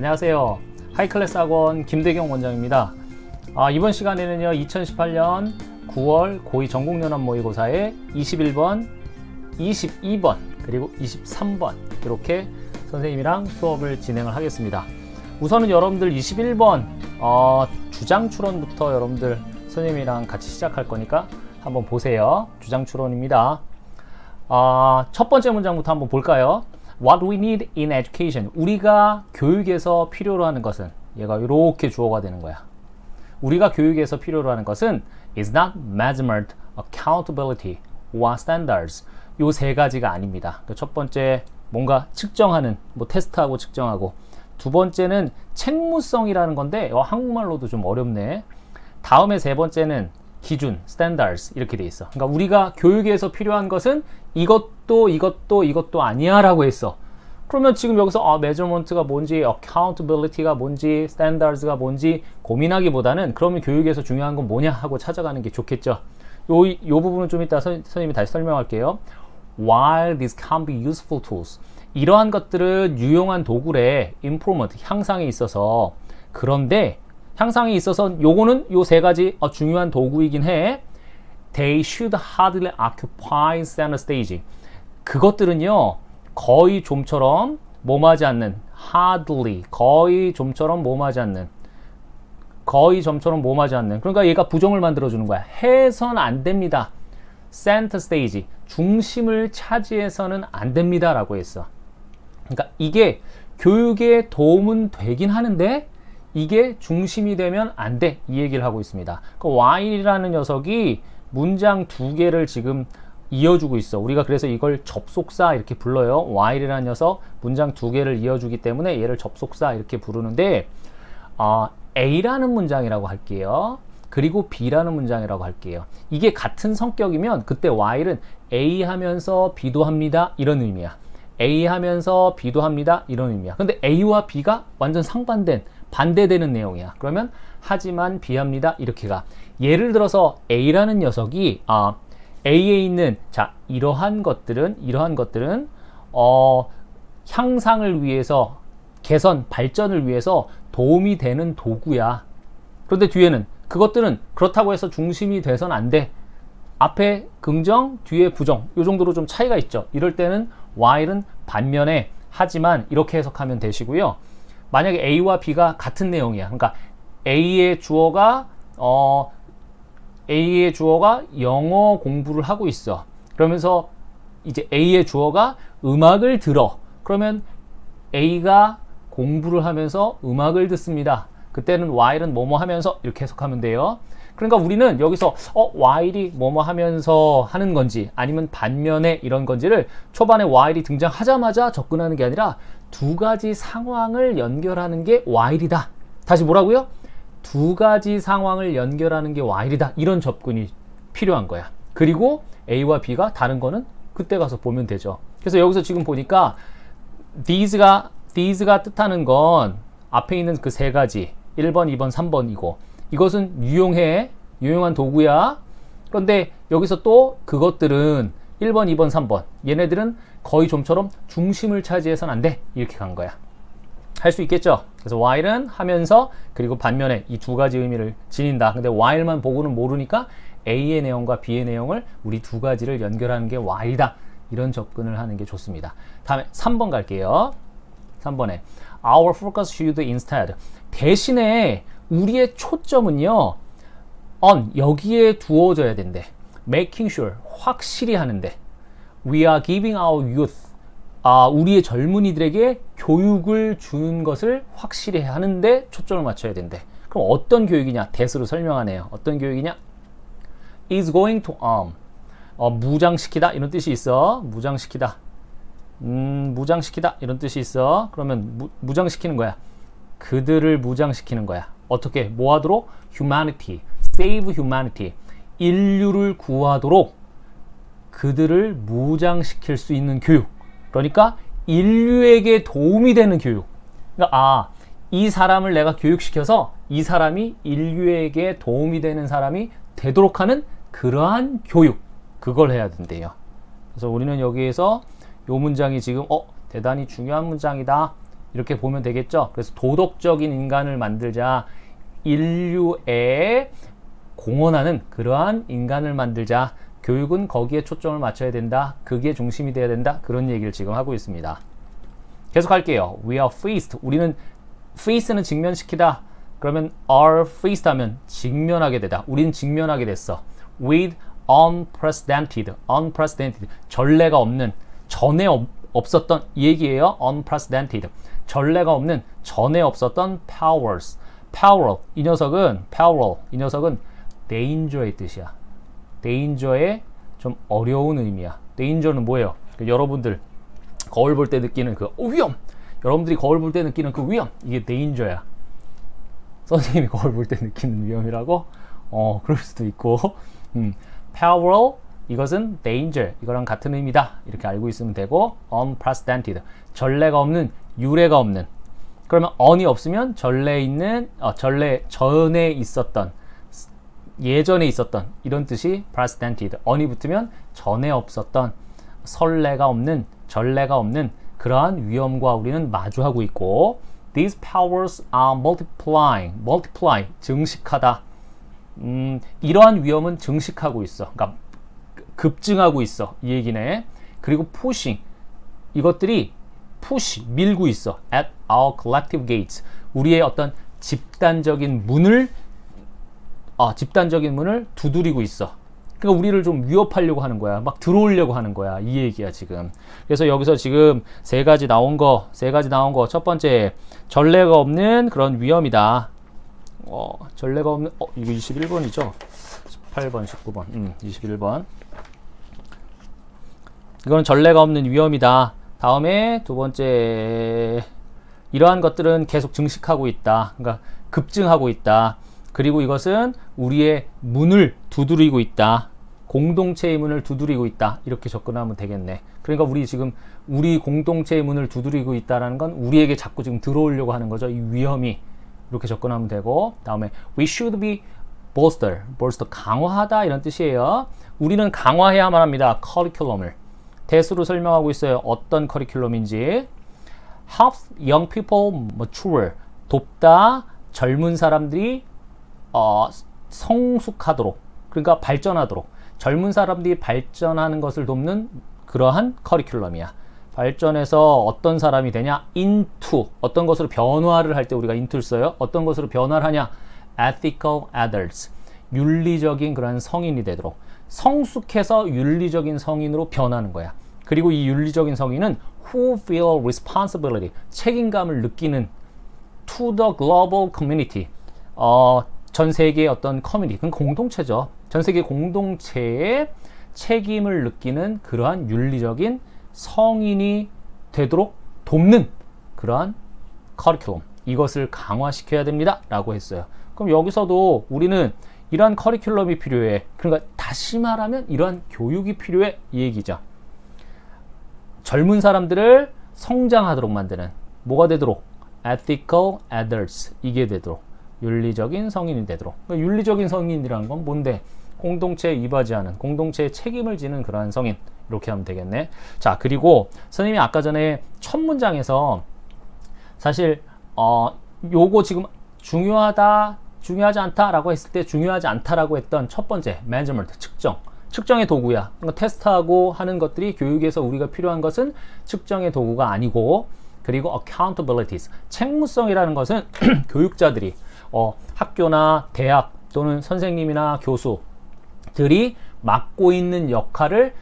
안녕하세요. 하이클래스 학원 김대경 원장입니다. 이번 시간에는요 2018년 9월 고2 전국연합 모의고사의 21번, 22번 그리고 23번 이렇게 선생님이랑 수업을 진행을 하겠습니다. 우선은 여러분들 21번 주장 추론부터 여러분들 선생님이랑 같이 시작할 거니까 한번 보세요. 주장 추론입니다. 첫 번째 문장부터 한번 볼까요? What we need in education. 우리가 교육에서 필요로 하는 것은, 얘가 이렇게 주어가 되는 거야. 우리가 교육에서 필요로 하는 것은 is not measurement, accountability, or standards. 요 세 가지가 아닙니다. 첫 번째 뭔가 측정하는, 뭐 테스트하고 측정하고. 두 번째는 책무성이라는 건데 한국말로도 좀 어렵네. 다음에 세 번째는 기준, standards 이렇게 돼 있어. 그러니까 우리가 교육에서 필요한 것은 이것도 아니야 라고 했어. 그러면 지금 여기서 measurement가 뭔지, accountability가 뭔지, standards가 뭔지 고민하기보다는 그러면 교육에서 중요한 건 뭐냐 하고 찾아가는 게 좋겠죠. 요 부분은 좀 이따 선생님이 다시 설명할게요. While these can be useful tools. 이러한 것들은 유용한 도구래. improvement, 향상에 있어서. 그런데 향상에 있어서 요거는 요 세 가지 중요한 도구이긴 해. They should hardly occupy center stage. 그것들은요 거의 좀처럼 몸하지 않는, hardly 거의 좀처럼 몸하지 않는, 그러니까 얘가 부정을 만들어주는 거야. 해선 안 됩니다. center stage, 중심을 차지해서는 안 됩니다 라고 했어. 그러니까 이게 교육에 도움은 되긴 하는데 이게 중심이 되면 안 돼, 이 얘기를 하고 있습니다. 그 while이라는 녀석이 문장 두 개를 지금 이어주고 있어. 우리가 그래서 이걸 접속사 이렇게 불러요. while이라는 녀석 문장 두 개를 이어주기 때문에 얘를 접속사 이렇게 부르는데 A라는 문장이라고 할게요. 그리고 B라는 문장이라고 할게요. 이게 같은 성격이면 그때 while은 A 하면서 B도 합니다 이런 의미야. A 하면서 B도 합니다 이런 의미야. 근데 A와 B가 완전 상반된, 반대되는 내용이야. 그러면 하지만 B 합니다 이렇게 가. 예를 들어서 A라는 녀석이 A에 있는 이러한 것들은 향상을 위해서, 개선, 발전을 위해서 도움이 되는 도구야. 그런데 뒤에는 그것들은 그렇다고 해서 중심이 돼선 안 돼. 앞에 긍정, 뒤에 부정, 이 정도로 좀 차이가 있죠. 이럴 때는 while은 반면에 하지만 이렇게 해석하면 되시고요. 만약에 A와 B가 같은 내용이야. 그러니까 A의 주어가 영어 공부를 하고 있어. 그러면서 이제 A의 주어가 음악을 들어. 그러면 A가 공부를 하면서 음악을 듣습니다. 그때는 while은 뭐뭐 하면서 이렇게 해석하면 돼요. 그러니까 우리는 여기서 while이 뭐뭐 하면서 하는 건지 아니면 반면에 이런 건지를 초반에 while이 등장하자마자 접근하는 게 아니라 두 가지 상황을 연결하는 게 while이다. 다시 뭐라고요? 두 가지 상황을 연결하는 게 while이다. 이런 접근이 필요한 거야. 그리고 A와 B가 다른 거는 그때 가서 보면 되죠. 그래서 여기서 지금 보니까 these가 뜻하는 건 앞에 있는 그 세 가지 1번, 2번, 3번이고 이것은 유용한 도구야. 그런데 여기서 또 그것들은 1번, 2번, 3번 얘네들은 거의 좀처럼 중심을 차지해서는 안 돼. 이렇게 간 거야. 할 수 있겠죠? 그래서 while은 하면서 그리고 반면에 이 두 가지 의미를 지닌다. 근데 while만 보고는 모르니까 A의 내용과 B의 내용을 우리 두 가지를 연결하는 게 while이다. 이런 접근을 하는 게 좋습니다. 다음에 3번 갈게요. 3번에 Our focus should instead. 대신에 우리의 초점은요 on, 여기에 두어져야 된대. making sure, 확실히 하는데. We are giving our youth, 우리의 젊은이들에게 교육을 주는 것을 확실히 하는데 초점을 맞춰야 된대. 그럼 어떤 교육이냐? that으로 설명하네요. 어떤 교육이냐? is going to arm, 무장시키다 이런 뜻이 있어. 무장시키다 이런 뜻이 있어. 그러면 무장시키는 거야. 그들을 무장시키는 거야. 어떻게? 뭐 하도록? humanity, save humanity, 인류를 구하도록 그들을 무장시킬 수 있는 교육. 그러니까 인류에게 도움이 되는 교육. 그러니까 이 사람을 내가 교육시켜서 이 사람이 인류에게 도움이 되는 사람이 되도록 하는 그러한 교육, 그걸 해야 된대요. 그래서 우리는 여기에서 요 문장이 지금 대단히 중요한 문장이다 이렇게 보면 되겠죠. 그래서 도덕적인 인간을 만들자, 인류에 공헌하는 그러한 인간을 만들자, 교육은 거기에 초점을 맞춰야 된다, 그게 중심이 돼야 된다, 그런 얘기를 지금 하고 있습니다. 계속 할게요. We are faced. 우리는 face는 직면시키다. 그러면 are faced 하면 직면하게 되다. 우리는 직면하게 됐어. with unprecedented. 전례가 없는, 전에 없었던 이 얘기예요. unprecedented. 전례가 없는, 전에 없었던 powers. 이 녀석은 danger의 뜻이야. danger의 좀 어려운 의미야. danger는 뭐예요? 여러분들 거울 볼 때 느끼는 그 위험. 여러분들이 거울 볼 때 느끼는 그 위험. 이게 danger야. 선생님이 거울 볼 때 느끼는 위험이라고? 그럴 수도 있고. power, 이것은 danger, 이거랑 같은 의미다. 이렇게 알고 있으면 되고, unprecedented, 전례가 없는, 유례가 없는. 그러면 on이 없으면 전례 전에 있었던, 예전에 있었던, 이런 뜻이 precedented. on이 붙으면 전에 없었던, 선례가 없는, 전례가 없는 그러한 위험과 우리는 마주하고 있고, these powers are multiply, 증식하다. 이러한 위험은 증식하고 있어. 그러니까 급증하고 있어. 이 얘기네. 그리고 pushing, 이것들이 밀고 있어. at our collective gates, 우리의 어떤 집단적인 문을 두드리고 있어. 그러니까 우리를 좀 위협하려고 하는 거야. 막 들어오려고 하는 거야. 이 얘기야 지금. 그래서 여기서 지금 세 가지 나온 거. 첫 번째, 전례가 없는 그런 위험이다. 전례가 없는, 이거 21번이죠? 18번, 19번, 21번. 이거는 전례가 없는 위험이다. 다음에 두 번째, 이러한 것들은 계속 증식하고 있다. 그러니까 급증하고 있다. 그리고 이것은 우리의 문을 두드리고 있다. 공동체의 문을 두드리고 있다. 이렇게 접근하면 되겠네. 그러니까 우리 공동체의 문을 두드리고 있다는 건 우리에게 자꾸 지금 들어오려고 하는 거죠. 이 위험이. 이렇게 접근하면 되고, 다음에 we should be bolster, 강화하다, 이런 뜻이에요. 우리는 강화해야만 합니다. 커리큘럼을. 대수로 설명하고 있어요. 어떤 커리큘럼인지. help young people mature, 돕다 젊은 사람들이 성숙하도록, 그러니까 발전하도록, 젊은 사람들이 발전하는 것을 돕는 그러한 커리큘럼이야. 발전해서 어떤 사람이 되냐? into, 어떤 것으로 변화를 할 때 우리가 into를 써요. 어떤 것으로 변화를 하냐? ethical adults, 윤리적인 그런 성인이 되도록. 성숙해서 윤리적인 성인으로 변하는 거야. 그리고 이 윤리적인 성인은 who feel responsibility, 책임감을 느끼는 to the global community, 전 세계의 어떤 커뮤니티, 그건 공동체죠. 전 세계 공동체의 책임을 느끼는 그러한 윤리적인 성인이 되도록 돕는 그러한 커리큘럼, 이것을 강화시켜야 됩니다 라고 했어요. 그럼 여기서도 우리는 이러한 커리큘럼이 필요해. 그러니까 다시 말하면 이러한 교육이 필요해, 이 얘기죠. 젊은 사람들을 성장하도록 만드는, 뭐가 되도록? ethical adults, 이게 되도록, 윤리적인 성인이 되도록. 그러니까 윤리적인 성인이라는 건 뭔데? 공동체에 이바지하는, 공동체에 책임을 지는 그러한 성인, 이렇게 하면 되겠네. 자, 그리고 선생님이 아까 전에 첫 문장에서 사실 요거 지금 중요하지 않다라고 했을 때 중요하지 않다라고 했던 첫 번째 measurement, 측정의 도구야. 그러니까 테스트하고 하는 것들이, 교육에서 우리가 필요한 것은 측정의 도구가 아니고, 그리고 accountabilities, 책무성이라는 것은 교육자들이 학교나 대학 또는 선생님이나 교수들이 맡고 있는 역할을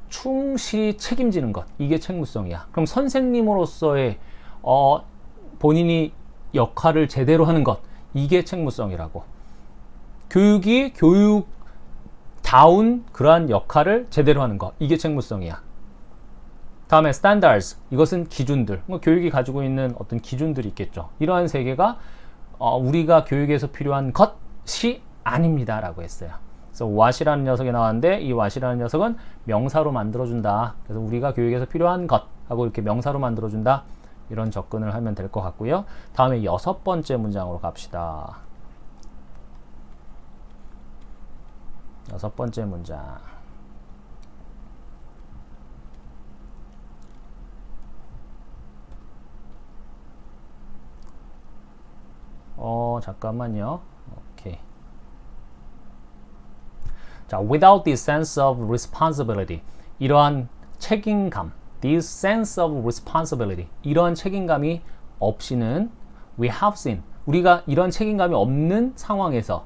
충실히 책임지는 것, 이게 책무성이야. 그럼 선생님으로서의 본인이 역할을 제대로 하는 것, 이게 책무성이라고. 교육이 교육다운 그러한 역할을 제대로 하는 것, 이게 책무성이야. 다음에 standards, 이것은 기준들, 교육이 가지고 있는 어떤 기준들이 있겠죠. 이러한 세계가 우리가 교육에서 필요한 것이 아닙니다 라고 했어요. 그래서 what이라는 녀석이 나왔는데, 이 what이라는 녀석은 명사로 만들어준다. 그래서 우리가 교육에서 필요한 것 하고 이렇게 명사로 만들어준다, 이런 접근을 하면 될 것 같고요. 다음에 6번째 문장으로 갑시다. 6번째 문장. 잠깐만요. 오케이. 자, without this sense of responsibility. 이러한 책임감. This sense of responsibility. 이러한 책임감이 없이는 we have seen. 우리가 이런 책임감이 없는 상황에서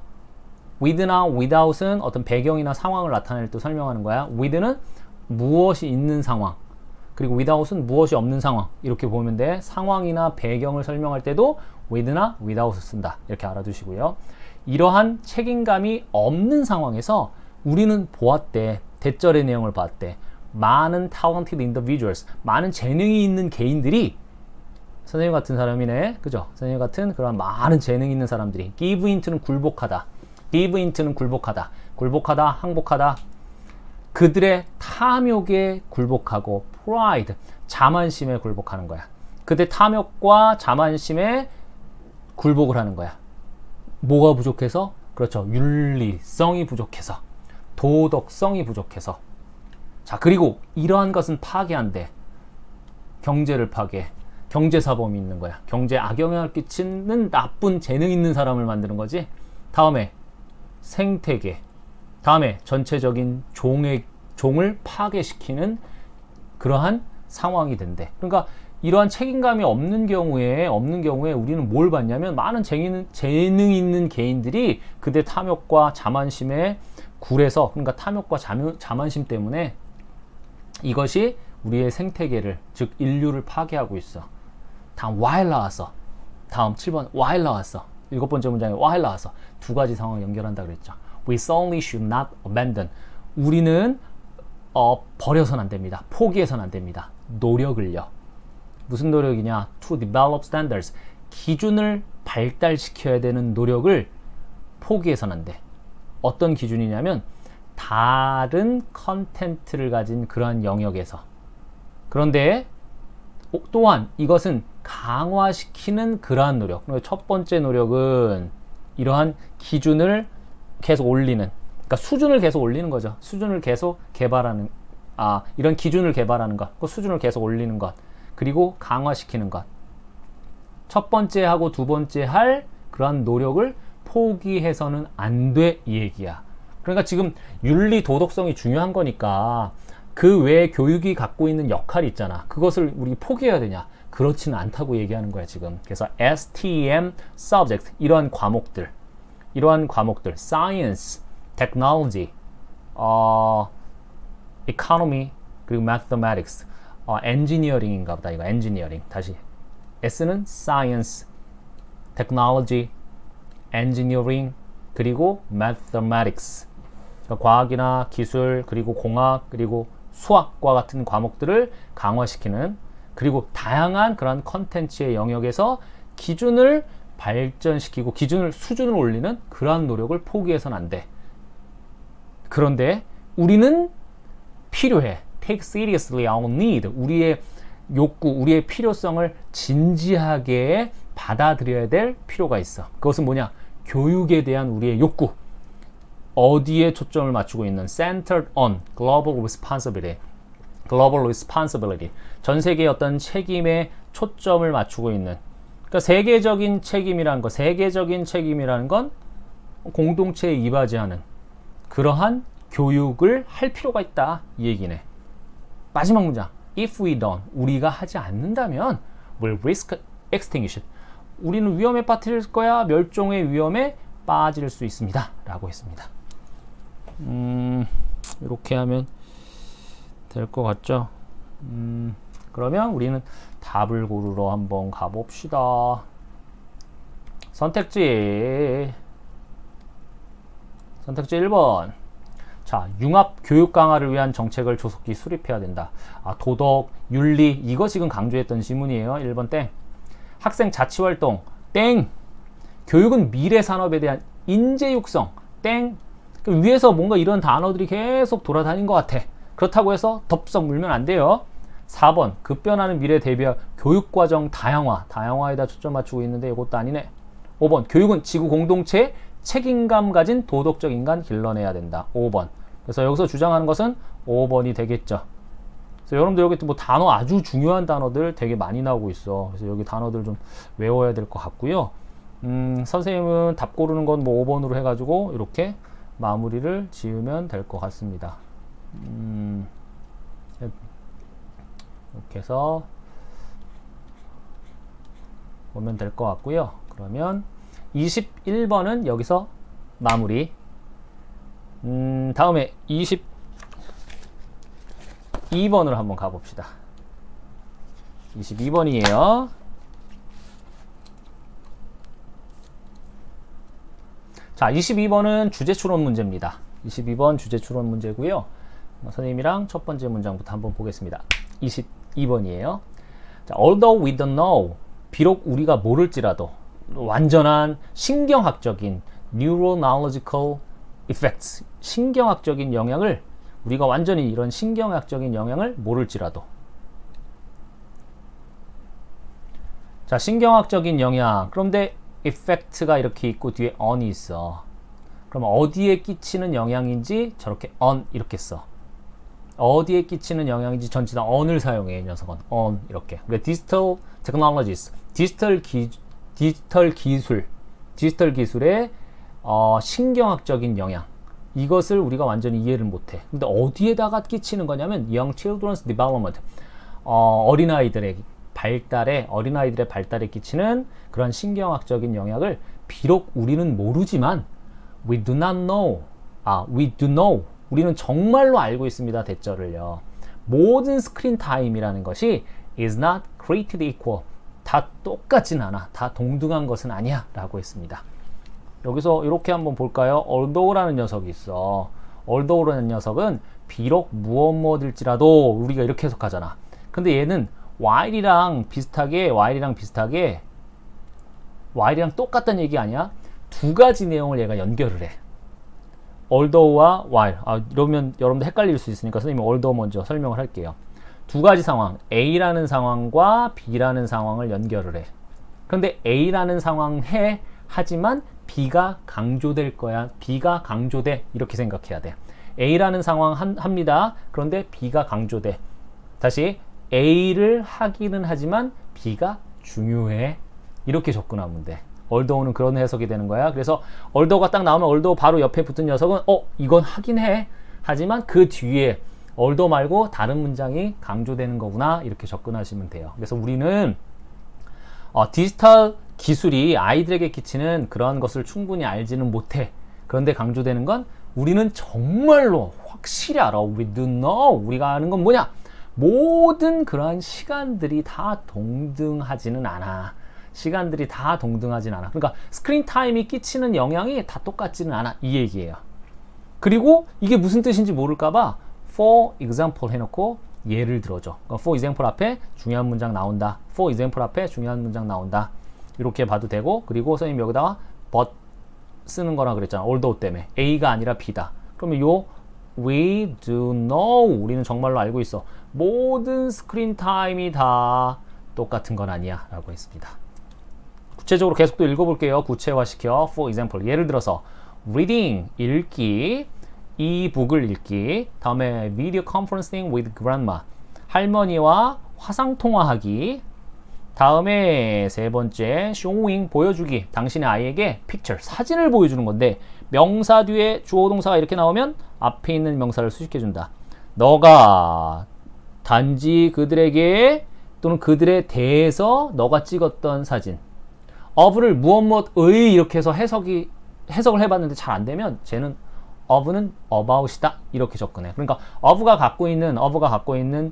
with나 without은 어떤 배경이나 상황을 나타낼 때 설명하는 거야. with는 무엇이 있는 상황. 그리고 without은 무엇이 없는 상황. 이렇게 보면 돼. 상황이나 배경을 설명할 때도 with나 without을 쓴다. 이렇게 알아두시고요. 이러한 책임감이 없는 상황에서 우리는 보았대. 대절의 내용을 봤대. 많은 talented individuals, 많은 재능이 있는 개인들이 선생님 같은 사람이네. 그죠? 선생님 같은 그런 많은 재능 있는 사람들이 give into는 굴복하다. give into는 굴복하다. 굴복하다, 항복하다. 그들의 탐욕에 굴복하고 pride, 자만심에 굴복하는 거야. 그들의 탐욕과 자만심에 굴복을 하는 거야. 뭐가 부족해서? 그렇죠. 윤리성이 부족해서. 도덕성이 부족해서. 자, 그리고 이러한 것은 파괴한대. 경제를 파괴. 경제사범이 있는 거야. 경제에 악영향을 끼치는 나쁜 재능 있는 사람을 만드는 거지. 다음에 생태계. 다음에 전체적인 종을 파괴시키는 그러한 상황이 된대. 그러니까 이러한 책임감이 없는 경우에 우리는 뭘 봤냐면 많은 재능 있는 개인들이 그들 탐욕과 자만심에 굴해서, 그러니까 탐욕과 자만심 때문에 이것이 우리의 생태계를, 즉 인류를 파괴하고 있어. 다음 while 나왔어. 다음 7번 while 나왔어. 7번째 문장에 while 나왔어. 두 가지 상황을 연결한다 그랬죠. We certainly should not abandon. 우리는 버려서는 안 됩니다. 포기해서는 안 됩니다. 노력을요. 무슨 노력이냐? To develop standards. 기준을 발달시켜야 되는 노력을 포기해서는 안 돼. 어떤 기준이냐면 다른 컨텐츠를 가진 그러한 영역에서. 그런데 또한 이것은 강화시키는 그러한 노력. 첫 번째 노력은 이러한 기준을 계속 올리는, 그러니까 수준을 계속 올리는 거죠. 수준을 계속 개발하는, 이런 기준을 개발하는 것, 그 수준을 계속 올리는 것, 그리고 강화시키는 것. 첫 번째 하고 두 번째 할 그러한 노력을 포기해서는 안 돼, 이 얘기야. 그러니까 지금 윤리 도덕성이 중요한 거니까 그 외에 교육이 갖고 있는 역할이 있잖아. 그것을 우리 포기해야 되냐? 그렇지는 않다고 얘기하는 거야, 지금. 그래서 STEM subject, 이러한 과목들, science, technology, economy, 그리고 mathematics, engineering인가 보다. 이거 engineering. 다시 S는 science, technology, engineering, 그리고 mathematics. 그러니까 과학이나 기술, 그리고 공학, 그리고 수학과 같은 과목들을 강화시키는, 그리고 다양한 그런 컨텐츠의 영역에서 기준을 발전시키고 수준을 올리는 그러한 노력을 포기해서는 안 돼. 그런데 우리는 필요해. Take seriously our need. 우리의 욕구, 우리의 필요성을 진지하게 받아들여야 될 필요가 있어. 그것은 뭐냐? 교육에 대한 우리의 욕구. 어디에 초점을 맞추고 있는? Centered on global responsibility. 전 세계의 어떤 책임에 초점을 맞추고 있는. 그러니까 세계적인 책임이라는 건 공동체에 이바지하는 그러한 교육을 할 필요가 있다, 이 얘기네. 마지막 문장. If we don't, 우리가 하지 않는다면 will risk extinction. 우리는 위험에 빠뜨릴 거야. 멸종의 위험에 빠질 수 있습니다. 라고 했습니다. 이렇게 하면 될 것 같죠? 그러면 우리는 답을 고르러 한번 가봅시다. 선택지 1번. 자, 융합 교육 강화를 위한 정책을 조속히 수립해야 된다. 도덕, 윤리, 이거 지금 강조했던 지문이에요. 1번 땡. 학생 자치활동 땡. 교육은 미래 산업에 대한 인재 육성 땡. 위에서 뭔가 이런 단어들이 계속 돌아다닌 것 같아. 그렇다고 해서 덥석 물면 안 돼요. 4번 급변하는 미래에 대비한 교육과정 다양화에다 초점 맞추고 있는데 이것도 아니네. 5번 교육은 지구 공동체의 책임감 가진 도덕적 인간 길러내야 된다. 5번. 그래서 여기서 주장하는 것은 5번이 되겠죠. 그래서 여러분들 여기 뭐 단어, 아주 중요한 단어들 되게 많이 나오고 있어. 그래서 여기 단어들 좀 외워야 될 것 같고요. 선생님은 답 고르는 건 뭐 5번으로 해가지고 이렇게 마무리를 지으면 될 것 같습니다. 이렇게 해서 보면 될 것 같고요. 그러면 21번은 여기서 마무리. 다음에 22번으로 한번 가봅시다. 22번이에요. 자, 22번은 주제 추론 문제입니다. 22번 주제 추론 문제고요. 선생님이랑 첫 번째 문장부터 한번 보겠습니다. 22번이에요. 자, although we don't know, 비록 우리가 모를지라도 완전한 신경학적인 neuronological effects, 신경학적인 영향을 우리가 완전히 이런 신경학적인 영향을 모를지라도. 자, 신경학적인 영향. 그런데 effect가 이렇게 있고 뒤에 on이 있어. 그럼 어디에 끼치는 영향인지 저렇게 on 이렇게 써. 어디에 끼치는 영향인지 전체 다 on을 사용해. 이 녀석은 on 이렇게. 그래 digital technologies, 디지털 기술의 신경학적인 영향. 이것을 우리가 완전히 이해를 못해. 근데 어디에다가 끼치는 거냐면 young children's development, 어린아이들의 발달에 끼치는 그런 신경학적인 영향을 비록 우리는 모르지만 we do know. 우리는 정말로 알고 있습니다. 대절을요. 모든 스크린 타임이라는 것이 is not created equal. 다 똑같진 않아. 다 동등한 것은 아니야. 라고 했습니다. 여기서 이렇게 한번 볼까요? although라는 녀석이 있어. although라는 녀석은 비록 무엇일지라도 우리가 이렇게 해석하잖아. 근데 얘는 while이랑 똑같다는 얘기 아니야? 두 가지 내용을 얘가 연결을 해. although와 while. 이러면 여러분들 헷갈릴 수 있으니까 선생님이 although 먼저 설명을 할게요. 두 가지 상황, A라는 상황과 B라는 상황을 연결을 해. 그런데 A라는 상황 해. 하지만 B가 강조될 거야. B가 강조돼. 이렇게 생각해야 돼. A라는 상황 합니다. 그런데 B가 강조돼. 다시 A를 하기는 하지만 B가 중요해. 이렇게 접근하면 돼. 얼더우는 그런 해석이 되는 거야. 그래서 얼더우가 딱 나오면 얼더우 바로 옆에 붙은 녀석은 이건 하긴 해. 하지만 그 뒤에 얼더 말고 다른 문장이 강조되는 거구나. 이렇게 접근하시면 돼요. 그래서 우리는 디지털 기술이 아이들에게 끼치는 그런 것을 충분히 알지는 못해. 그런데 강조되는 건 우리는 정말로 확실히 알아. We do know. 우리가 아는 건 뭐냐? 모든 그러한 시간들이 다 동등하지는 않아. 그러니까 스크린 타임이 끼치는 영향이 다 똑같지는 않아. 이 얘기예요. 그리고 이게 무슨 뜻인지 모를까봐 for example 해놓고 예를 들어줘. for example 앞에 중요한 문장 나온다. for example 앞에 중요한 문장 나온다. 이렇게 봐도 되고, 그리고 선생님 여기다가 but 쓰는 거라 그랬잖아. although 때문에. A가 아니라 B다. 그러면 요 we do know. 우리는 정말로 알고 있어. 모든 스크린 타임이 다 똑같은 건 아니야. 라고 했습니다. 구체적으로 계속 또 읽어볼게요. 구체화시켜. For example. 예를 들어서 reading, 읽기, 이북을 읽기, 다음에 video conferencing with grandma, 할머니와 화상통화하기, 다음에 세 번째 showing, 보여주기, 당신의 아이에게 picture, 사진을 보여주는 건데 명사 뒤에 주어 동사가 이렇게 나오면 앞에 있는 명사를 수식해준다. 너가 단지 그들에게 또는 그들에 대해서 너가 찍었던 사진, of를 무엇의 이렇게 해서 해석을 해봤는데 잘 안되면 쟤는 of는 about이다 이렇게 접근해. 그러니까 of가 갖고 있는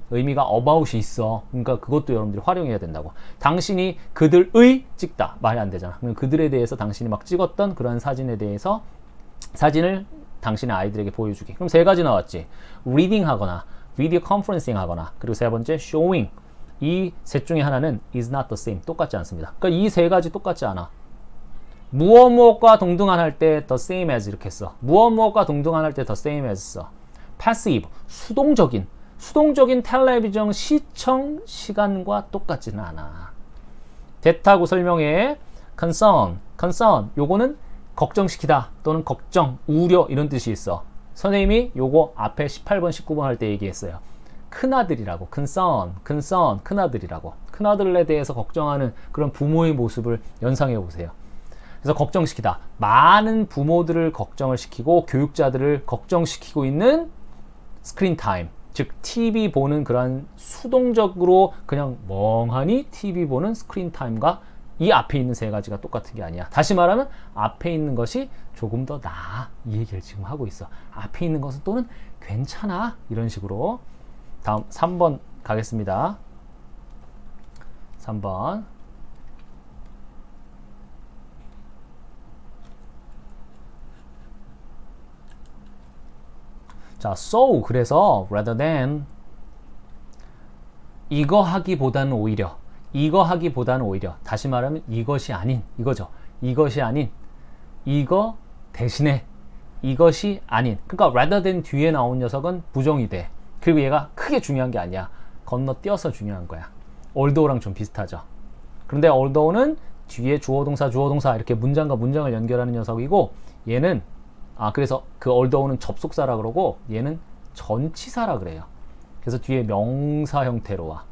의미가 about이 있어. 그러니까 그것도 여러분들이 활용해야 된다고. 당신이 그들의 찍다 말이 안 되잖아. 그들에 대해서 당신이 막 찍었던 그런 사진에 대해서 사진을 당신의 아이들에게 보여주기. 그럼 세 가지 나왔지. reading 하거나 video conferencing 하거나, 그리고 세 번째 showing. 이 셋 중에 하나는 is not the same, 똑같지 않습니다. 그러니까 이 세 가지 똑같지 않아. 무엇과 동등한 할 때 the same as 이렇게 써. 무엇과 동등한 할 때 the same as 써. passive, 수동적인 텔레비전 시청 시간과 똑같지는 않아. 됐다고 설명해. concern, 요거는 걱정시키다 또는 걱정, 우려 이런 뜻이 있어. 선생님이 요거 앞에 18번, 19번 할 때 얘기했어요. 큰아들이라고. concern, 큰아들이라고. 큰아들에 대해서 걱정하는 그런 부모의 모습을 연상해 보세요. 그래서 걱정시키다. 많은 부모들을 걱정을 시키고 교육자들을 걱정시키고 있는 스크린 타임. 즉 TV 보는 그런 수동적으로 그냥 멍하니 TV 보는 스크린 타임과 이 앞에 있는 세 가지가 똑같은 게 아니야. 다시 말하면 앞에 있는 것이 조금 더 나아. 이 얘기를 지금 하고 있어. 앞에 있는 것은 또는 괜찮아. 이런 식으로. 다음 3번 가겠습니다. 3번. 자, so 그래서 rather than 이거 하기보다는 오히려 다시 말하면 이것이 아닌 이거죠. 이것이 아닌 이거 대신에 이것이 아닌 그러니까 rather than 뒤에 나온 녀석은 부정이 돼. 그리고 얘가 크게 중요한 게 아니야. 건너뛰어서 중요한 거야. although랑 좀 비슷하죠. 그런데 although는 뒤에 주어동사 이렇게 문장과 문장을 연결하는 녀석이고 얘는 그래서 그 although는 접속사라 그러고 얘는 전치사라 그래요. 그래서 뒤에 명사 형태로 와.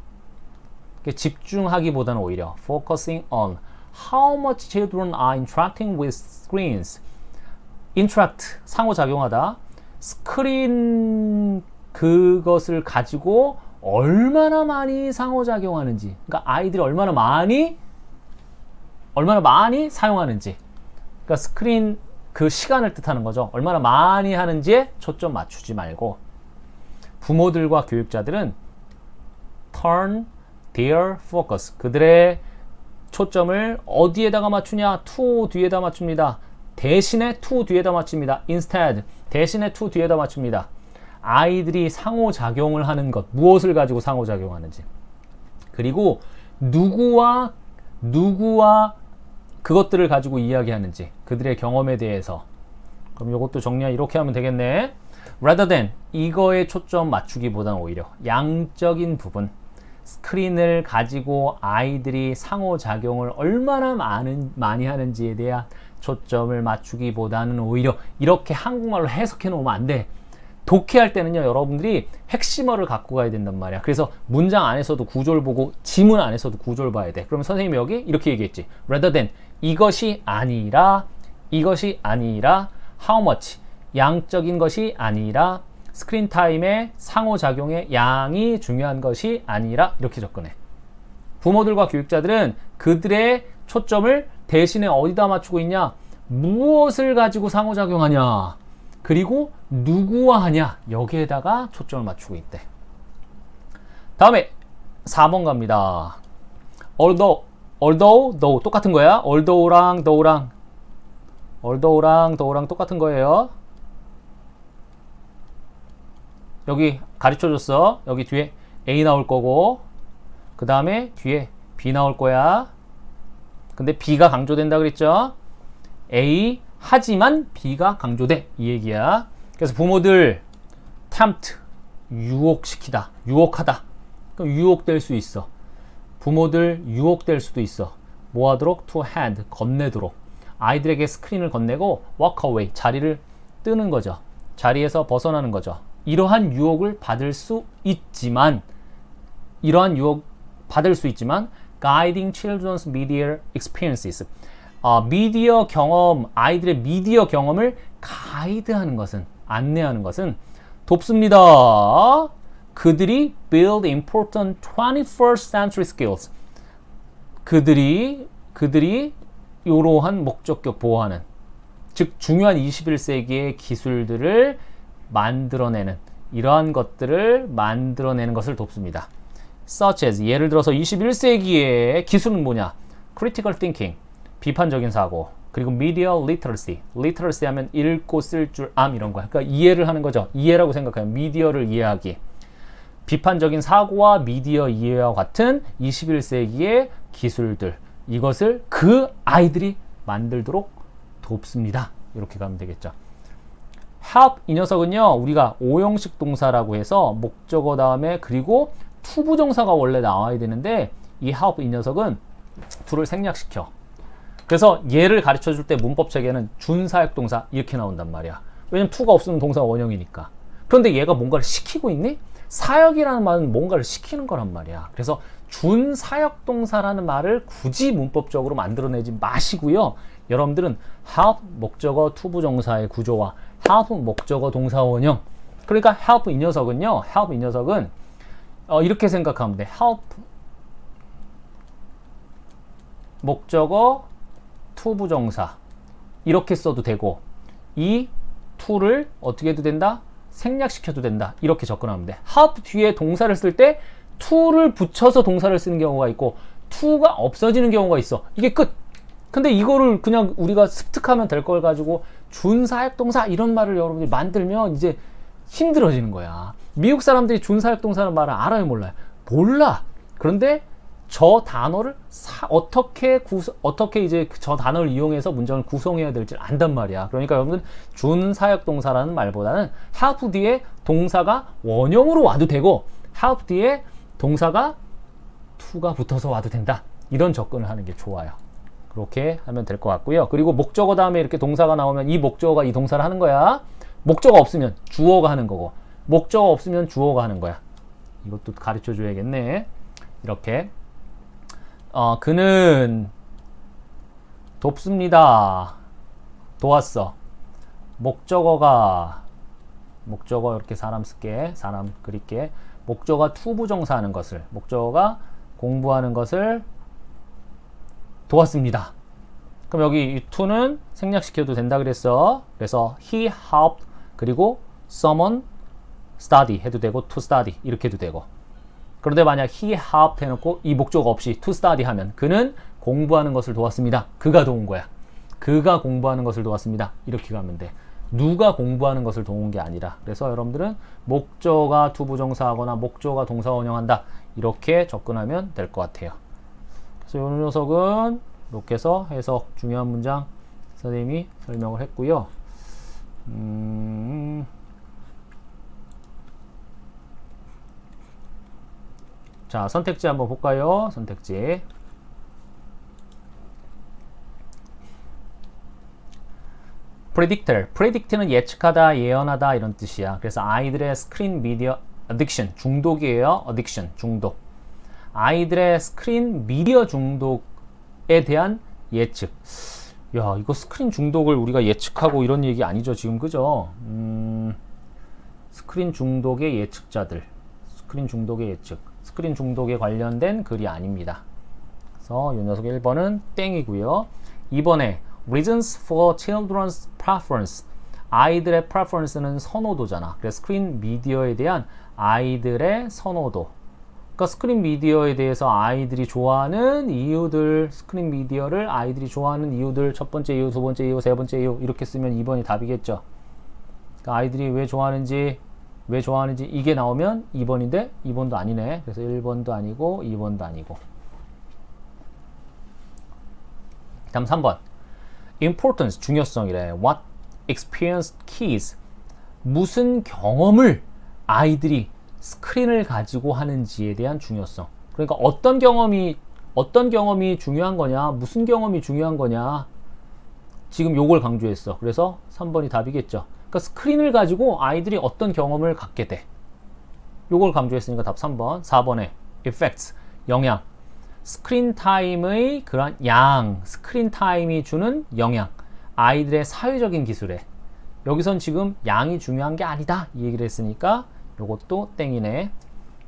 집중하기보다는 오히려 focusing on how much children are interacting with screens. interact 상호작용하다. 스크린 그것을 가지고 얼마나 많이 상호작용하는지. 그러니까 아이들이 얼마나 많이 사용하는지. 그러니까 스크린 그 시간을 뜻하는 거죠. 얼마나 많이 하는지에 초점 맞추지 말고 부모들과 교육자들은 turn their focus 그들의 초점을 어디에다가 맞추냐? to 뒤에다 맞춥니다. 대신에 to 뒤에다 맞춥니다. instead 대신에 to 뒤에다 맞춥니다. 아이들이 상호작용을 하는 것 무엇을 가지고 상호작용하는지 그리고 누구와 그것들을 가지고 이야기하는지 그들의 경험에 대해서. 그럼 이것도 정리하 이렇게 하면 되겠네. rather than 이거에 초점 맞추기보다는 오히려 양적인 부분 스크린을 가지고 아이들이 상호작용을 얼마나 많이 하는지에 대한 초점을 맞추기보다는 오히려 이렇게 한국말로 해석해 놓으면 안 돼. 독해할 때는요 여러분들이 핵심어를 갖고 가야 된단 말이야. 그래서 문장 안에서도 구조를 보고 지문 안에서도 구조를 봐야 돼. 그러면 선생님이 여기 이렇게 얘기했지. rather than 이것이 아니라 how much 양적인 것이 아니라 스크린 타임의 상호작용의 양이 중요한 것이 아니라 이렇게 접근해. 부모들과 교육자들은 그들의 초점을 대신에 어디다 맞추고 있냐? 무엇을 가지고 상호작용하냐? 그리고 누구와 하냐? 여기에다가 초점을 맞추고 있대. 다음에 4번 갑니다. although 똑같은 거야. although랑 though랑 똑같은 거예요. 여기 가르쳐줬어. 여기 뒤에 A 나올 거고 그 다음에 뒤에 B 나올 거야. 근데 B가 강조된다 그랬죠. A 하지만 B가 강조돼 이 얘기야. 그래서 부모들 tempt 유혹시키다 유혹하다 그럼 유혹될 수 있어. 부모들 유혹될 수도 있어. 뭐 하도록? to hand 건네도록. 아이들에게 스크린을 건네고 walk away 자리를 뜨는 거죠. 자리에서 벗어나는 거죠. 이러한 유혹을 받을 수 있지만 guiding children's media experiences 미디어 경험, 아이들의 미디어 경험을 가이드하는 것은, 안내하는 것은 돕습니다. 그들이 build important 21st century skills. 그들이 이러한 목적격 보호하는, 즉 중요한 21세기의 기술들을 만들어내는, 이러한 것들을 만들어내는 것을 돕습니다. Such as, 예를 들어서 21세기의 기술은 뭐냐? Critical thinking, 비판적인 사고, 그리고 media literacy, literacy 하면 읽고 쓸 줄 암 이런 거야. 그러니까 이해를 하는 거죠. 이해라고 생각해요. 미디어를 이해하기. 비판적인 사고와 미디어 이해와 같은 21세기의 기술들, 이것을 그 아이들이 만들도록 돕습니다. 이렇게 가면 되겠죠. help 이 녀석은요, 우리가 오형식 동사라고 해서 목적어 다음에 그리고 투부정사가 원래 나와야 되는데 이 help 이 녀석은 둘을 생략시켜. 그래서 얘를 가르쳐 줄 때 문법 체계는 준사역 동사 이렇게 나온단 말이야. 왜냐면 to가 없으면 동사가 원형이니까. 그런데 얘가 뭔가를 시키고 있니? 사역이라는 말은 뭔가를 시키는 거란 말이야. 그래서 준사역 동사라는 말을 굳이 문법적으로 만들어내지 마시고요. 여러분들은 help 목적어 투부정사의 구조와 help 목적어 동사 원형, 그러니까 help 이 녀석은요, help 이 녀석은 이렇게 생각하면 돼. help 목적어 투부정사 이렇게 써도 되고, 이 to를 어떻게 해도 된다? 생략시켜도 된다. 이렇게 접근하면 돼. help 뒤에 동사를 쓸 때 to를 붙여서 동사를 쓰는 경우가 있고 to가 없어지는 경우가 있어. 이게 끝. 근데 이거를 그냥 우리가 습득하면 될 걸 가지고 준사역동사 이런 말을 여러분들이 만들면 이제 힘들어지는 거야. 미국 사람들이 준사역동사라는 말을 알아요, 몰라요? 몰라. 그런데 저 단어를 어떻게 이제 저 단어를 이용해서 문장을 구성해야 될지 안단 말이야. 그러니까 여러분들 준사역동사라는 말보다는 help 뒤에 동사가 원형으로 와도 되고 help 뒤에 동사가 to가 붙어서 와도 된다. 이런 접근을 하는 게 좋아요. 그렇게 하면 될 것 같고요. 그리고 목적어 다음에 이렇게 동사가 나오면 이 목적어가 이 동사를 하는 거야. 목적어 없으면 주어가 하는 거고, 목적어 없으면 주어가 하는 거야. 이것도 가르쳐 줘야겠네. 이렇게 그는 돕습니다. 도왔어. 목적어 이렇게 사람 쓸게. 사람 그릴게. 목적어가 투부정사 하는 것을, 목적어가 공부하는 것을 도왔습니다. 그럼 여기 이 to는 생략시켜도 된다 그랬어. 그래서 he helped, 그리고 someone study 해도 되고 to study 이렇게 해도 되고. 그런데 만약 he helped 해놓고 이 목적어 없이 to study 하면 그는 공부하는 것을 도왔습니다. 그가 도운 거야. 그가 공부하는 것을 도왔습니다. 이렇게 가면 돼. 누가 공부하는 것을 도운 게 아니라. 그래서 여러분들은 목적어가 투부정사하거나 목적어가 동사 원형한다. 이렇게 접근하면 될 것 같아요. 그래서 이 녀석은 이렇게 해서 해석 중요한 문장 선생님이 설명을 했고요. 자, 선택지 한번 볼까요? 선택지. predict는 예측하다, 예언하다 이런 뜻이야. 그래서 아이들의 스크린 미디어 addiction, 중독이에요. addiction, 중독. 아이들의 스크린 미디어 중독에 대한 예측. 야, 이거 스크린 중독을 우리가 예측하고 이런 얘기 아니죠, 지금, 그죠? 스크린 중독의 예측자들. 스크린 중독의 예측. 스크린 중독에 관련된 글이 아닙니다. 그래서 이 녀석 1번은 땡이고요. 2번에 reasons for children's preference. 아이들의 preference는 선호도잖아. 그래서 스크린 미디어에 대한 아이들의 선호도. 그러니까 스크린 미디어에 대해서 아이들이 좋아하는 이유들, 스크린 미디어를 아이들이 좋아하는 이유들, 첫 번째 이유, 두 번째 이유, 세 번째 이유 이렇게 쓰면 2번이 답이겠죠. 그러니까 아이들이 왜 좋아하는지 이게 나오면 2번인데 2번도 아니네. 그래서 1번도 아니고 2번도 아니고. 다음 3번. importance, 중요성이래. What experience kids, 무슨 경험을 아이들이 스크린을 가지고 하는지에 대한 중요성. 그러니까 어떤 경험이 중요한 거냐, 무슨 경험이 중요한 거냐. 지금 요걸 강조했어. 그래서 3번이 답이겠죠. 그러니까 스크린을 가지고 아이들이 어떤 경험을 갖게 돼. 요걸 강조했으니까 답 3번. 4번에 effects, 영향. 스크린 타임의 그런 스크린 타임이 주는 영향. 아이들의 사회적인 기술에. 여기선 지금 양이 중요한 게 아니다. 이 얘기를 했으니까 요것도 땡이네.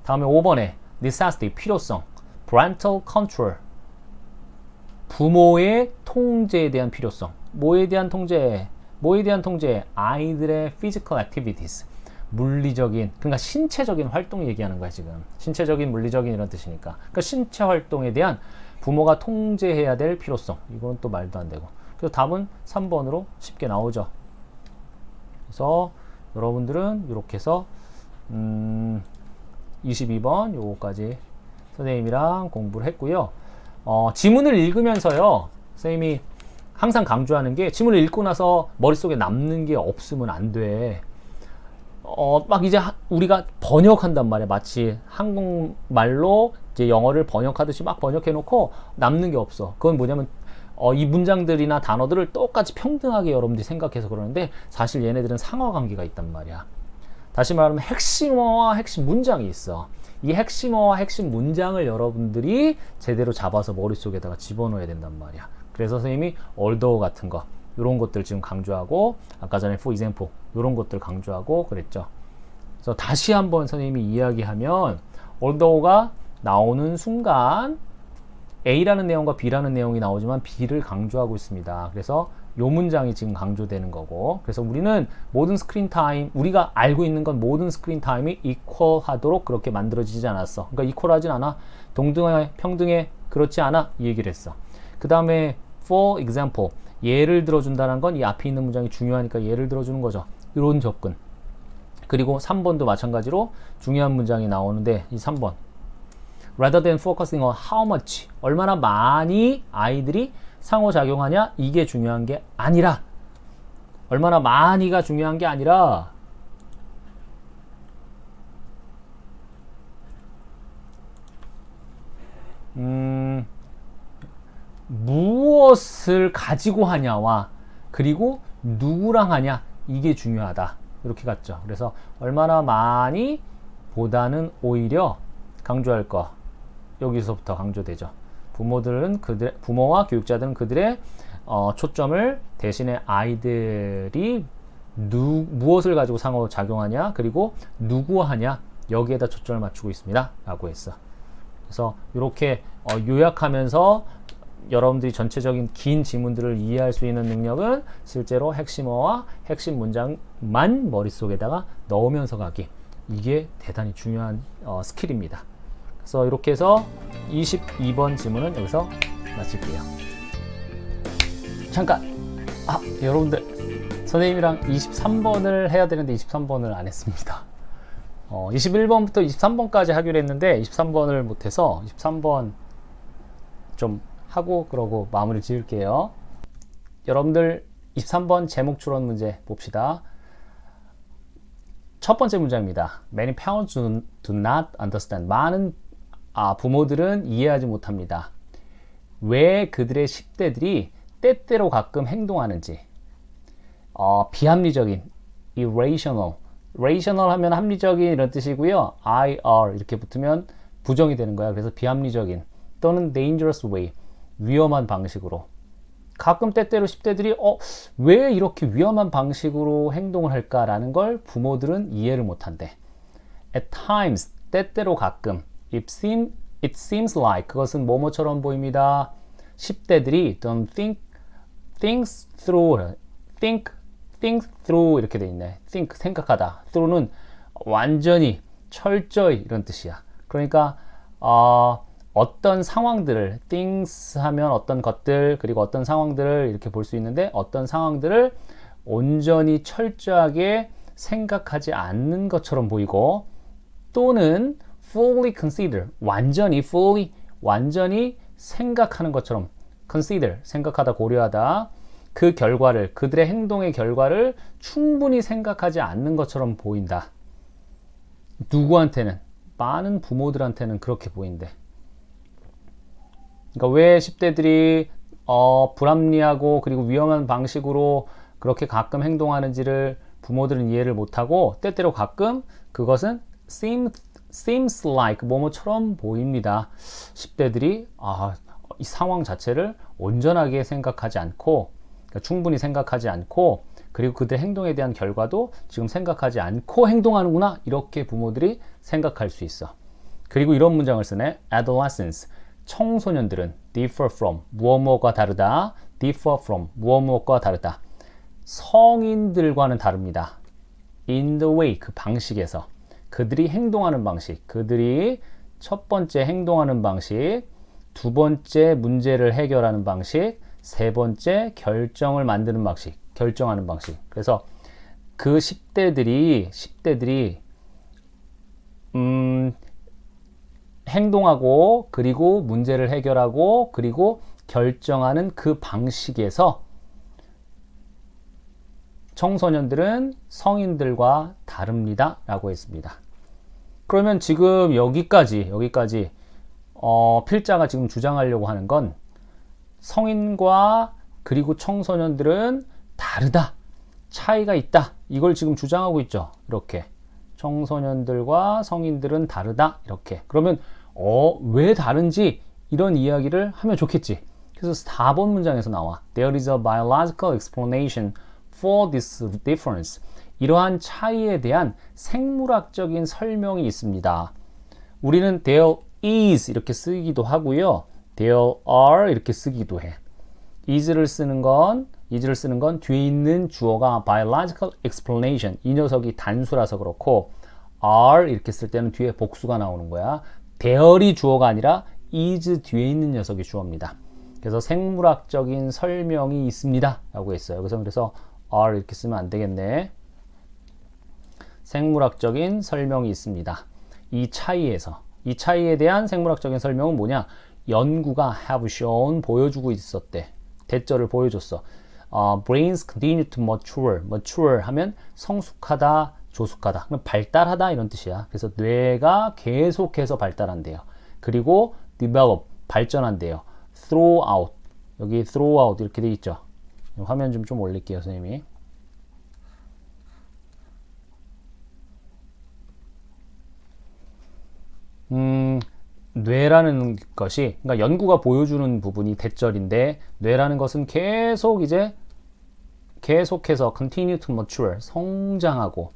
다음에 5번에 necessity, 필요성. parental control, 부모의 통제에 대한 필요성. 뭐에 대한 통제? 아이들의 physical activities, 물리적인, 그러니까 신체적인 활동 얘기하는 거야 지금. 신체적인, 물리적인 이런 뜻이니까. 그러니까 신체 활동에 대한 부모가 통제해야 될 필요성. 이건 또 말도 안 되고. 그래서 답은 3번으로 쉽게 나오죠. 그래서 여러분들은 이렇게 해서 22번 요거까지 선생님이랑 공부를 했고요. 지문을 읽으면서요, 선생님이 항상 강조하는 게 지문을 읽고 나서 머릿속에 남는 게 없으면 안 돼. 막 이제 우리가 번역한단 말이야. 마치 한국말로 이제 영어를 번역하듯이 막 번역해 놓고 남는 게 없어. 그건 뭐냐면 이 문장들이나 단어들을 똑같이 평등하게 여러분들이 생각해서 그러는데 사실 얘네들은 상하관계가 있단 말이야. 다시 말하면 핵심어와 핵심 문장이 있어. 이 핵심어와 핵심 문장을 여러분들이 제대로 잡아서 머릿속에다가 집어넣어야 된단 말이야. 그래서 선생님이 although 같은 거 이런 것들 지금 강조하고 아까 전에 for example 이런 것들 강조하고 그랬죠. 그래서 다시 한번 선생님이 이야기하면 although가 나오는 순간 A라는 내용과 B라는 내용이 나오지만 B를 강조하고 있습니다. 그래서 이 문장이 지금 강조되는 거고, 그래서 우리는 모든 스크린 타임, 우리가 알고 있는 건 모든 스크린 타임이 equal 하도록 그렇게 만들어지지 않았어. 그러니까 equal 하진 않아. 동등해, 평등해, 그렇지 않아. 이 얘기를 했어. 그 다음에 for example, 예를 들어준다는 건 이 앞에 있는 문장이 중요하니까 예를 들어주는 거죠. 이런 접근. 그리고 3번도 마찬가지로 중요한 문장이 나오는데 이 3번. rather than focusing on how much, 얼마나 많이 아이들이 상호작용하냐, 이게 중요한 게 아니라, 얼마나 많이가 중요한 게 아니라 무엇을 가지고 하냐와 그리고 누구랑 하냐, 이게 중요하다. 이렇게 갔죠. 그래서 얼마나 많이 보다는 오히려 강조할 거, 여기서부터 강조되죠. 부모와 교육자들은 그들의 초점을 대신에 아이들이 무엇을 가지고 상호작용하냐 그리고 누구와 하냐 여기에다 초점을 맞추고 있습니다 라고 했어. 그래서 이렇게 요약하면서 여러분들이 전체적인 긴 지문들을 이해할 수 있는 능력은 실제로 핵심어와 핵심 문장만 머릿속에다가 넣으면서 가기, 이게 대단히 중요한 스킬입니다. 그래서 이렇게 해서 22번 지문은 여기서 마칠게요. 잠깐! 여러분들, 선생님이랑 23번을 해야 되는데 23번을 안 했습니다. 21번부터 23번까지 하기로 했는데 23번을 못해서 23번 좀 하고 그러고 마무리 지을게요. 여러분들 23번 제목 추론 문제 봅시다. 첫 번째 문장입니다. Many parents do not understand. 많은 부모들은 이해하지 못합니다. 왜 그들의 10대들이 때때로 가끔 행동하는지. 비합리적인, irrational. rational 하면 합리적인 이런 뜻이고요. ir 이렇게 붙으면 부정이 되는 거야. 그래서 비합리적인 또는 dangerous way, 위험한 방식으로. 가끔 때때로 10대들이 왜 이렇게 위험한 방식으로 행동을 할까라는 걸 부모들은 이해를 못한대. At times, 때때로 가끔. It seems like, 그것은 뭐뭐처럼 보입니다. 10대들이 don't think through 이렇게 돼 있네. think, 생각하다. through는 완전히, 철저히 이런 뜻이야. 그러니까 어떤 상황들을, things 하면 어떤 것들, 그리고 어떤 상황들을 이렇게 볼 수 있는데 어떤 상황들을 온전히 철저하게 생각하지 않는 것처럼 보이고, 또는 fully consider, 완전히 생각하는 것처럼, consider, 생각하다, 고려하다, 그 결과를, 그들의 행동의 결과를 충분히 생각하지 않는 것처럼 보인다. 누구한테는? 많은 부모들한테는 그렇게 보인대. 그러니까 왜 10대들이 불합리하고 그리고 위험한 방식으로 그렇게 가끔 행동하는지를 부모들은 이해를 못하고, 때때로 가끔 그것은 seems like 뭐뭐처럼 보입니다. 10대들이 이 상황 자체를 온전하게 생각하지 않고, 그러니까 충분히 생각하지 않고, 그리고 그들의 행동에 대한 결과도 지금 생각하지 않고 행동하는구나, 이렇게 부모들이 생각할 수 있어. 그리고 이런 문장을 쓰네. adolescents, 청소년들은 differ from, 무엇무엇과 다르다. differ from, 무엇무엇과 다르다. 성인들과는 다릅니다. in the way, 그 방식에서. 그들이 행동하는 방식, 그들이 첫 번째 행동하는 방식, 두 번째 문제를 해결하는 방식, 세 번째 결정을 만드는 방식, 결정하는 방식. 그래서 그 10대들이 행동하고 그리고 문제를 해결하고 그리고 결정하는 그 방식에서 청소년들은 성인들과 다릅니다 라고 했습니다. 그러면 지금 여기까지 필자가 지금 주장하려고 하는 건 성인과 그리고 청소년들은 다르다, 차이가 있다, 이걸 지금 주장하고 있죠. 이렇게 청소년들과 성인들은 다르다, 이렇게. 그러면 왜 다른지 이런 이야기를 하면 좋겠지. 그래서 4번 문장에서 나와. There is a biological explanation for this difference. 이러한 차이에 대한 생물학적인 설명이 있습니다. 우리는 there is 이렇게 쓰기도 하고요. there are 이렇게 쓰기도 해. is를 쓰는 건 뒤에 있는 주어가 biological explanation. 이 녀석이 단수라서 그렇고 are 이렇게 쓸 때는 뒤에 복수가 나오는 거야. there이 주어가 아니라 is 뒤에 있는 녀석이 주어입니다. 그래서 생물학적인 설명이 있습니다 라고 했어요. 그래서 are 이렇게 쓰면 안 되겠네. 생물학적인 설명이 있습니다. 이 차이에 대한 생물학적인 설명은 뭐냐? 연구가 have shown 보여주고 있었대. 대절을 보여줬어. brains continue to mature 하면 성숙하다, 조숙하다, 발달하다 이런 뜻이야. 그래서 뇌가 계속해서 발달한대요. 그리고 develop 발전한대요. throughout 여기 throughout 이렇게 돼 있죠. 화면 좀 올릴게요, 선생님이. 뇌라는 것이, 그러니까 연구가 보여주는 부분이 대절인데, 뇌라는 것은 계속해서 continue to mature, 성장하고,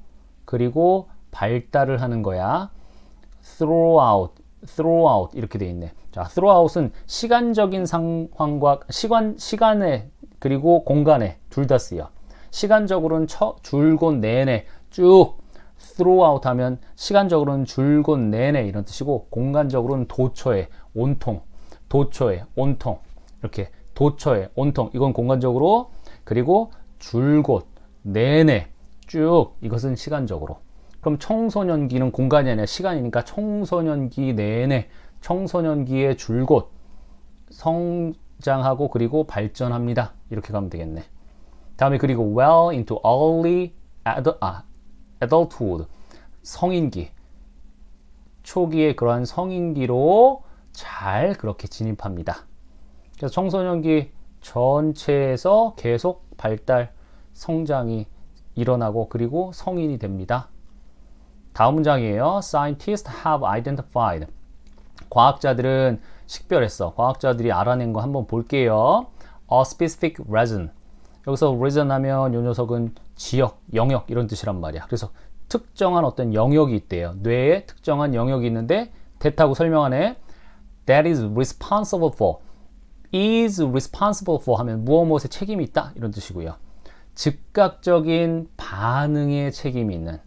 그리고 발달을 하는 거야. throughout 이렇게 돼 있네. 자, throughout은 시간적인 상황과 시간에 그리고 공간에 둘 다 쓰여. 시간적으로는 줄곧 내내 쭉 throughout 하면 시간적으로는 줄곧 내내 이런 뜻이고, 공간적으로는 도처에 온통 이렇게 도처에 온통 이건 공간적으로, 그리고 줄곧 내내 쭉 이것은 시간적으로. 그럼 청소년기는 공간이 아니라 시간이니까 청소년기 내내 청소년기에 줄곧 성장하고 그리고 발전합니다. 이렇게 가면 되겠네. 다음에 그리고 well into early adulthood 성인기 초기에 그러한 성인기로 잘 그렇게 진입합니다. 그래서 청소년기 전체에서 계속 발달 성장이 일어나고 그리고 성인이 됩니다. 다음 문장이에요. Scientists have identified. 과학자들은 식별했어. 과학자들이 알아낸 거 한번 볼게요. A specific reason. 여기서 reason 하면 이 녀석은 지역, 영역 이런 뜻이란 말이야. 그래서 특정한 어떤 영역이 있대요. 뇌에 특정한 영역이 있는데 that하고 설명하네. That is responsible for. is responsible for 하면 무엇에 책임이 있다 이런 뜻이고요. 즉각적인 반응에 책임이 있는.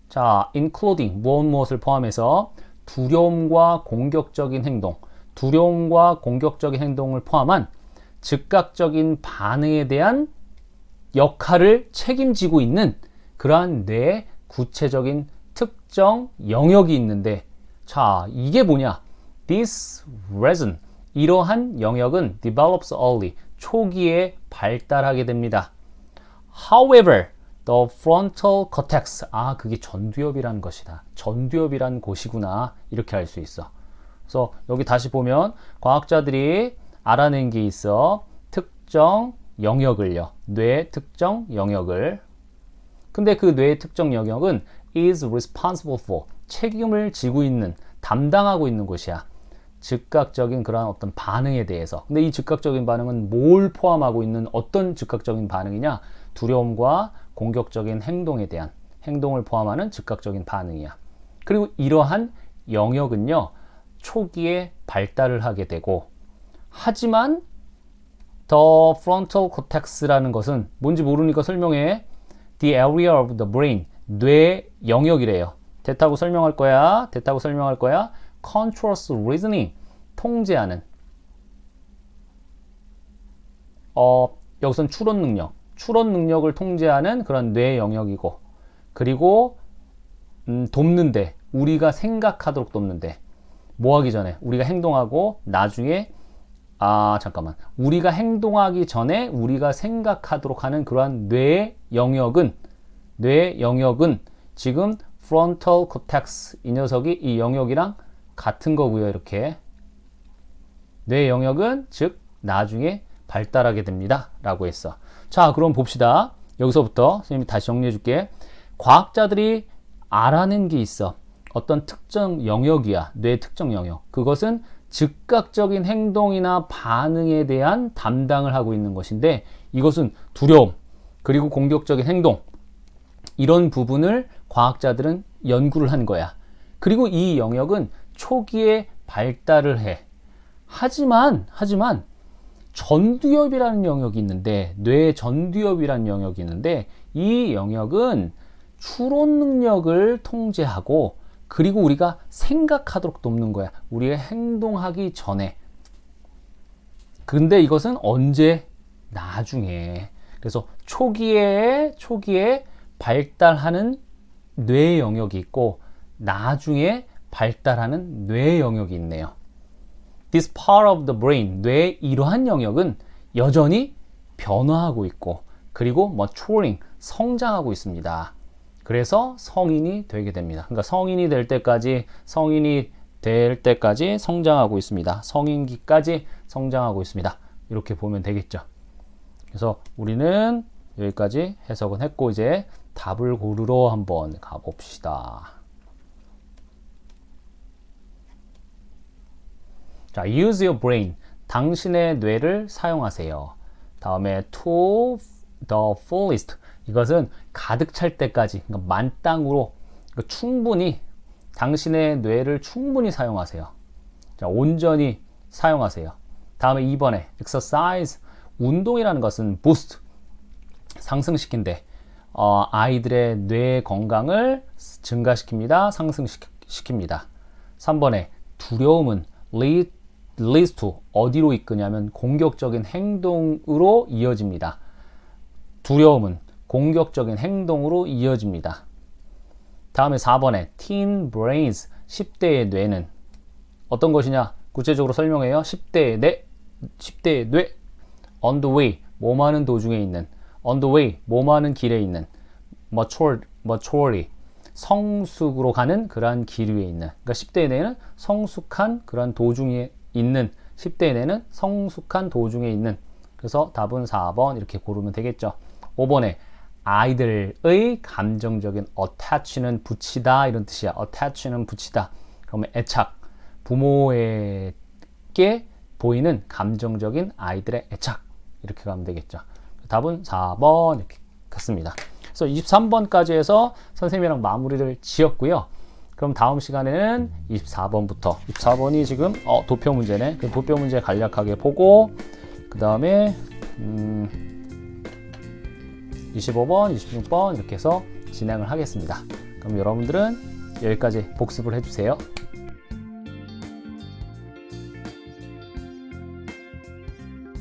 자, including 무엇을 포함해서 두려움과 공격적인 행동을 포함한 즉각적인 반응에 대한 역할을 책임지고 있는 그러한 뇌의 구체적인 특정 영역이 있는데, 자, 이게 뭐냐? This reason, 이러한 영역은 develops early, 초기에 발달하게 됩니다. However, the frontal cortex, 그게 전두엽이라는 것이다. 전두엽이라는 곳이구나. 이렇게 알 수 있어. 그래서 여기 다시 보면 과학자들이 알아낸 게 있어. 특정 영역을요. 뇌의 특정 영역을. 근데 그 뇌의 특정 영역은 is responsible for, 책임을 지고 있는, 담당하고 있는 곳이야. 즉각적인 그런 어떤 반응에 대해서. 근데 이 즉각적인 반응은 뭘 포함하고 있는 어떤 즉각적인 반응이냐? 두려움과 공격적인 행동에 대한 행동을 포함하는 즉각적인 반응이야. 그리고 이러한 영역은요, 초기에 발달을 하게 되고, 하지만 the frontal cortex라는 것은 뭔지 모르니까 설명해. The area of the brain, 뇌 영역이래요. 대타고 설명할 거야. controls reasoning, 통제하는. 여기선 추론 능력을 통제하는 그런 뇌 영역이고, 그리고 돕는데, 우리가 생각하도록 돕는데, 뭐 하기 전에 우리가 행동하고 나중에 우리가 행동하기 전에 우리가 생각하도록 하는 그러한 뇌 영역은 지금 frontal cortex, 이 녀석이 이 영역이랑 같은 거고요. 이렇게 뇌 영역은 즉 나중에 발달하게 됩니다 라고 했어. 자, 그럼 봅시다. 여기서부터 선생님이 다시 정리해 줄게. 과학자들이 알아낸 게 있어. 어떤 특정 영역이야. 뇌 특정 영역. 그것은 즉각적인 행동이나 반응에 대한 담당을 하고 있는 것인데 이것은 두려움 그리고 공격적인 행동 이런 부분을 과학자들은 연구를 한 거야. 그리고 이 영역은 초기에 발달을 해. 하지만 전두엽이라는 영역이 있는데 뇌 전두엽이라는 영역이 있는데 이 영역은 추론 능력을 통제하고 그리고 우리가 생각하도록 돕는 거야. 우리가 행동하기 전에. 근데 이것은 언제? 나중에. 그래서 초기에 발달하는 뇌 영역이 있고 나중에 발달하는 뇌 영역이 있네요. This part of the brain, 뇌의 이러한 영역은 여전히 변화하고 있고 그리고 maturing, 성장하고 있습니다. 그래서 성인이 되게 됩니다. 그러니까 성인이 될 때까지 성장하고 있습니다. 성인기까지 성장하고 있습니다. 이렇게 보면 되겠죠. 그래서 우리는 여기까지 해석은 했고 이제 답을 고르러 한번 가봅시다. 자, use your brain. 당신의 뇌를 사용하세요. 다음에 to the fullest. 이것은 가득 찰 때까지, 그러니까 만땅으로 그러니까 충분히 당신의 뇌를 충분히 사용하세요. 자, 온전히 사용하세요. 다음에 2번에 exercise. 운동이라는 것은 boost. 상승시킨대. 아이들의 뇌 건강을 증가시킵니다. 상승시킵니다. 3번에 두려움은 leads to 어디로 이끄냐면 공격적인 행동으로 이어집니다. 두려움은 공격적인 행동으로 이어집니다. 다음에 4번에 teen brains 10대의 뇌는 어떤 것이냐? 구체적으로 설명해요. 10대의 뇌 on the way 몸하는 도중에 있는 on the way 몸하는 길에 있는 maturity 성숙으로 가는 그러한 길 위에 있는 그러니까 10대의 뇌는 성숙한 그러한 도중에 있는 10대의 뇌는 성숙한 도중에 있는 그래서 답은 4번 이렇게 고르면 되겠죠. 5번에 아이들의 감정적인 attach는 붙이다 이런 뜻이야. attach는 붙이다. 그러면 애착 부모에게 보이는 감정적인 아이들의 애착 이렇게 가면 되겠죠. 답은 4번 이렇게 갔습니다. 그래서 23번까지 해서 선생님이랑 마무리를 지었고요. 그럼 다음 시간에는 24번부터 24번이 지금 도표 문제네. 그 도표 문제 간략하게 보고 그 다음에 25번, 26번 이렇게 해서 진행을 하겠습니다. 그럼 여러분들은 여기까지 복습을 해주세요.